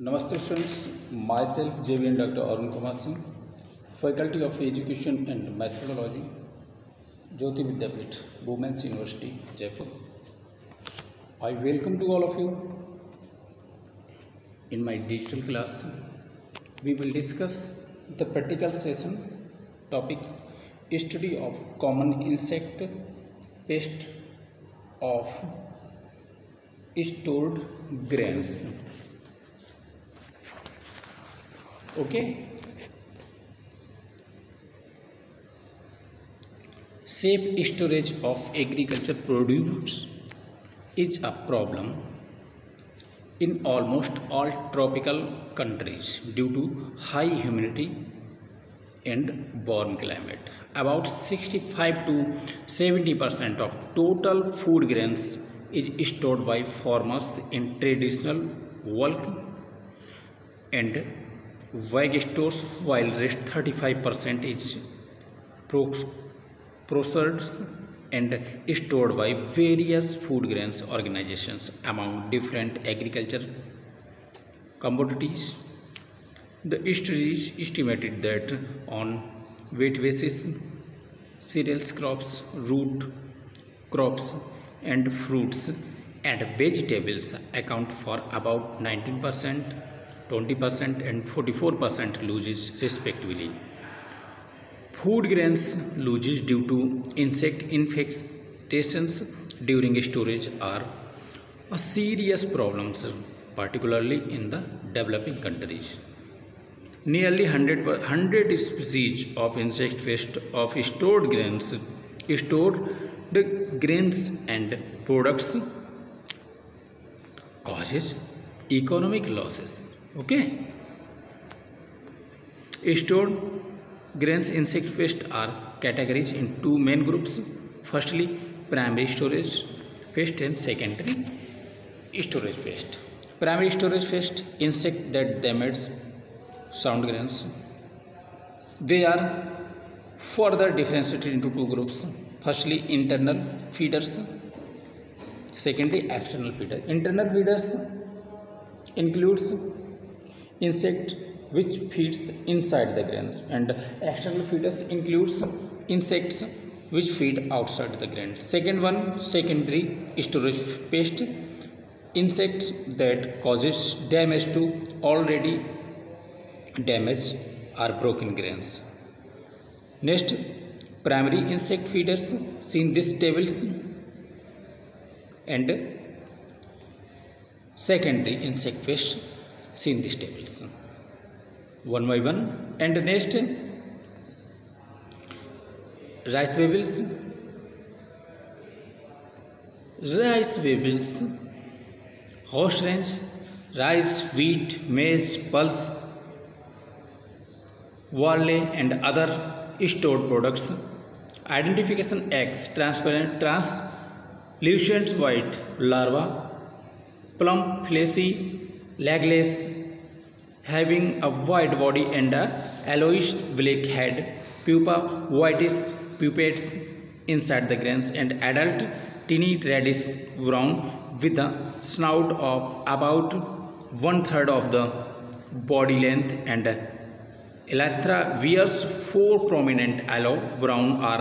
Namaste students, myself JVN Dr. Arun Kumar Singh, Faculty of Education and Methodology, Jyoti Vidyapeeth, Women's University, Jaipur. I welcome to all of you. In my digital class, we will discuss the practical session topic study of common insect pest of stored grains. Okay. Safe storage of agriculture produce is a problem in almost all tropical countries due to high humidity and warm climate. About 65 to 70% of total food grains is stored by farmers in traditional bulk and wag stores, while rest 35% is processed and stored by various food grains organizations among different agriculture commodities. The study is estimated that on weight basis, cereals crops, root crops and fruits and vegetables account for about 19%, 20% and 44% loses respectively. Food grains loses due to insect infestations during storage are a serious problem, particularly in the developing countries. Nearly 100 species of insect pest of stored grains and products causes economic losses. Okay. Stored grains insect pest are categorized in two main groups. Firstly, primary storage pest and secondary storage pest. Primary storage pest, insect that damage sound grains. They are further differentiated into two groups. Firstly, internal feeders. Secondly, external feeders. Internal feeders includes insect which feeds inside the grains, and external feeders includes insects which feed outside the grains. Second one, secondary storage pest, insects that causes damage to already damaged or broken grains. Next, primary insect feeders seen these tables, and secondary insect pest seen these tables one by one. And next, rice weevils, host range, rice, wheat, maize, pulse, barley and other stored products. Identification: eggs, transparent, translucent white larva, plump, fleshy, legless, having a white body and a yellowish black head, pupa whitish pupates inside the grains, and adult tiny reddish brown with a snout of about 1/3 of the body length, and elytra wears 4 prominent yellow, brown or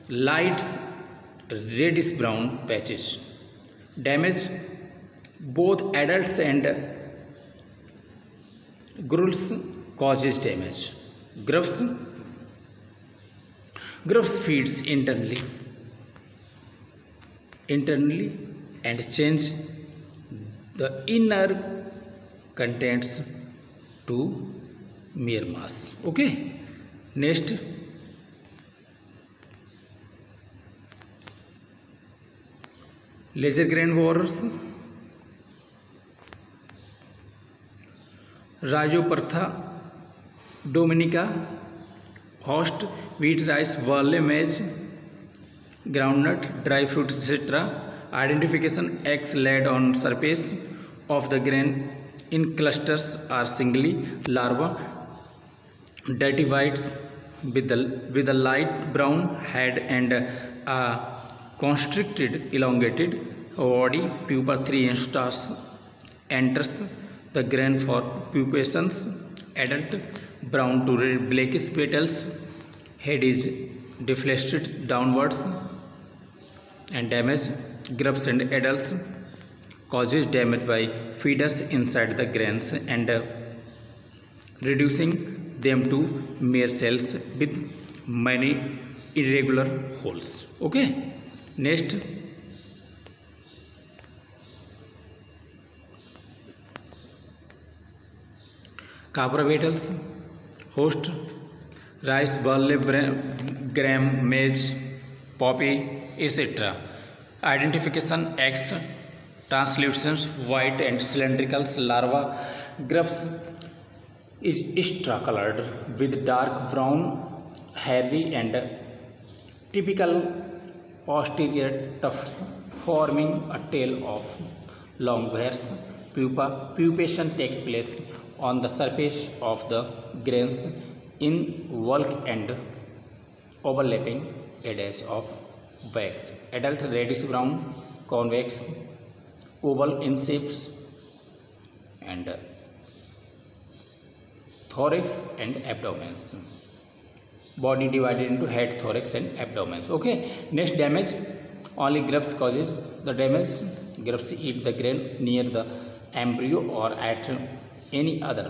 light reddish brown patches. Damage: both adults and grubs causes damage. Grubs feeds internally and change the inner contents to mere mass. Okay. Next, laser grain borers, Rhizopertha dominica, host wheat, rice, barley, maize, groundnut, dry fruits, etc. Identification: eggs laid on surface of the grain in clusters or singly. Larva dirty whites with a light brown head and a constricted elongated body. Pupa 3 inch stars enters the grain for pupations. Adult brown to red blackish petals. Head is deflected downwards and damage. Grubs and adults causes damage by feeders inside the grains and reducing them to mere cells with many irregular holes. Okay, next copra beetles host rice, barley, gram, maize, poppy, etc. Identification: eggs translucent white and cylindrical. Larva grubs is straw colored with dark brown, hairy and typical posterior tufts forming a tail of long hairs. Pupation takes place on the surface of the grains in bulk and overlapping edges of wax. Adult reddish brown, convex, oval in shapes and thorax and abdomens. Body divided into head, thorax and abdomens. Okay, next damage. Only grubs causes the damage. Grubs eat the grain near the embryo or at any other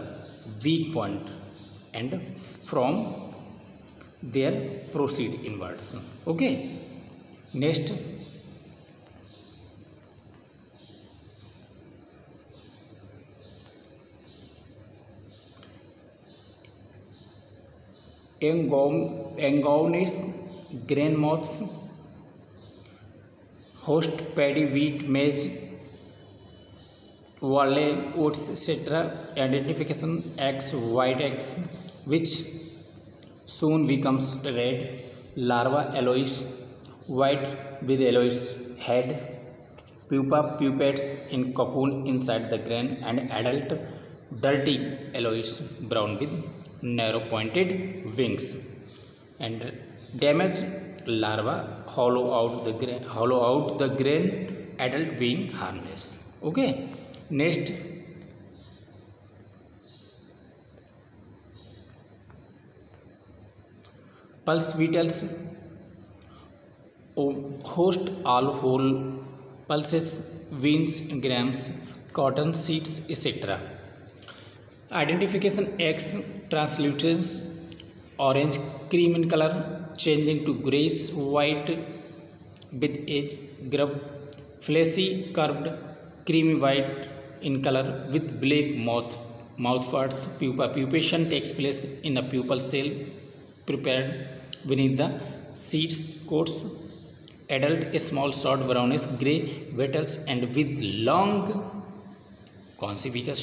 weak point and from there proceed inwards. Okay, next Angounis, grain moths host paddy, wheat, maize, barley, oats, etc. Identification: eggs, white eggs, which soon becomes red. Larva yellowish white with yellowish head. Pupa pupates in cocoon inside the grain, and adult dirty yellowish brown with narrow pointed wings. And damage: larva hollow out the grain, adult being harmless. Okay, next pulse beetles host all whole pulses, beans, grams, cotton seeds, etc. Identification: eggs translucent orange cream in color, changing to grayish white with age. Grub fleshy, curved, creamy white in color with black mouth parts. Pupation takes place in a pupal cell prepared beneath the seeds coats. Adult a small short brownish gray petals and with long conspicuous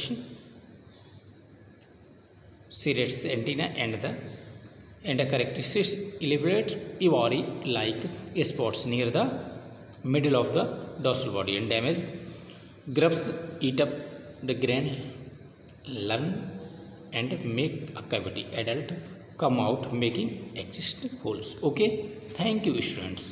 serrated antenna and a characteristic elaborate ivory like spots near the middle of the dorsal body. And damage: grubs eat up the grain, learn and make a cavity. Adult come out making exist holes. Okay, thank you students.